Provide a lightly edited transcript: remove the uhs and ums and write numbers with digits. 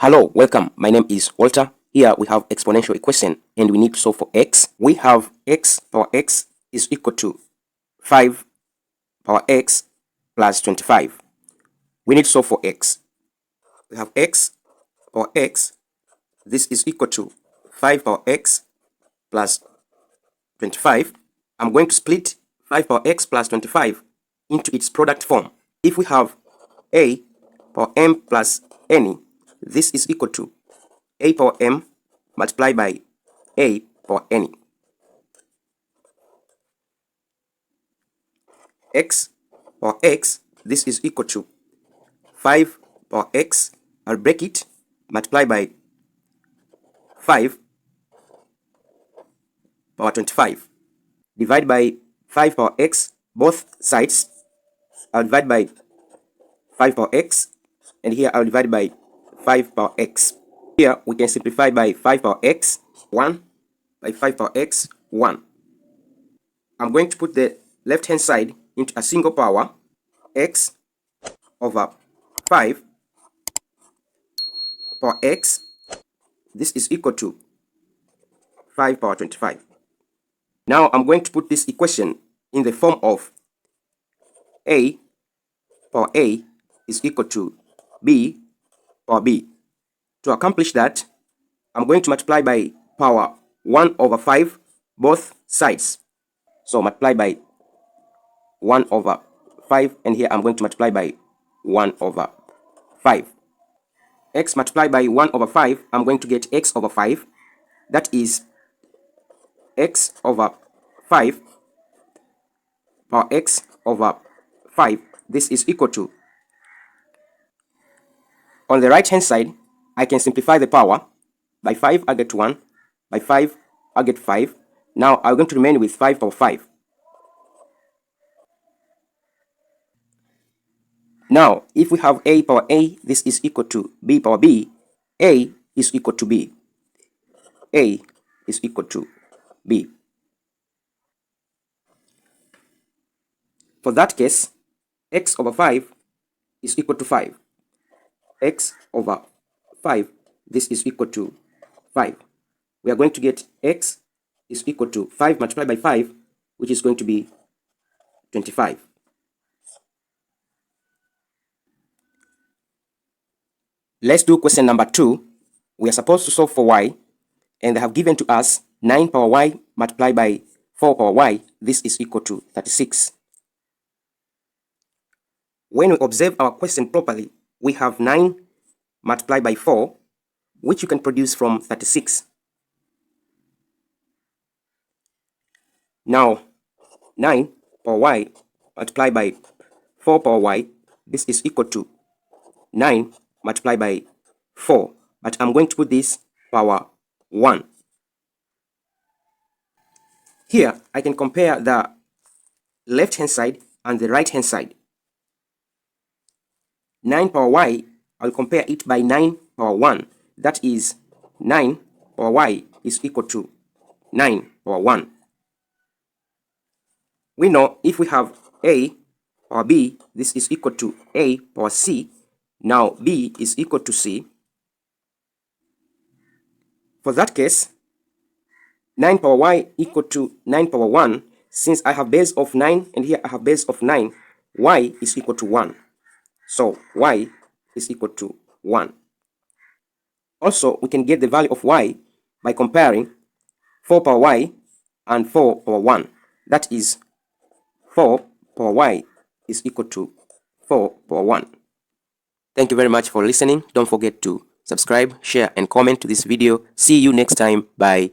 Hello, welcome. My name is Walter. Here we have exponential equation and we need to solve for x. We have x power x is equal to 5 power x plus 25. We need to solve for x. We have x power x. This is equal to 5 power x plus 25. I'm going to split 5 power x plus 25 into its product form. If we have a power m plus n, this is equal to a power m multiplied by a power n. X power x, this is equal to 5 power x, I'll break it, multiply by 5 power 25. Divide by 5 power x, both sides. I'll divide by 5 power x, and here I'll divide by 5 power x. Here we can simplify by 5 power x, 1, by 5 power x, 1. I'm going to put the left hand side into a single power, x over 5 power x. This is equal to 5 power 25. Now I'm going to put this equation in the form of a power a is equal to b power b. To accomplish that, I'm going to multiply by power 1 over 5 both sides. So multiply by 1 over 5, and here I'm going to multiply by 1 over 5. X multiplied by 1 over 5, I'm going to get x over 5. That is x over 5 power x over 5. This is equal to, on the right hand side, I can simplify the power. By 5 I get 1, by 5 I get 5. Now I'm going to remain with 5 power 5. Now if we have a power a, this is equal to b power b. A is equal to b. A is equal to b. For that case, x over 5 is equal to 5. X over 5, this is equal to 5. We are going to get x is equal to 5 multiplied by 5, which is going to be 25. Let's do question number 2. We are supposed to solve for y, and they have given to us 9 power y multiplied by 4 power y. This is equal to 36. When we observe our question properly, we have 9 multiplied by 4, which you can produce from 36. Now, 9 power y multiplied by 4 power y, this is equal to 9 multiplied by 4. But I'm going to put this power 1. Here, I can compare the left hand side and the right hand side. 9 power y, I'll compare it by 9 power 1. That is 9 power y is equal to 9 power 1. We know if we have a power b, this is equal to a power c. Now b is equal to c. For that case, 9 power y equal to 9 power 1. Since I have base of 9 and here I have base of 9, y is equal to 1. So y is equal to 1. Also, we can get the value of y by comparing 4 power y and 4 power 1. That is 4 power y is equal to 4 power 1. Thank you very much for listening. Don't forget to subscribe, share, and comment to this video. See you next time. Bye.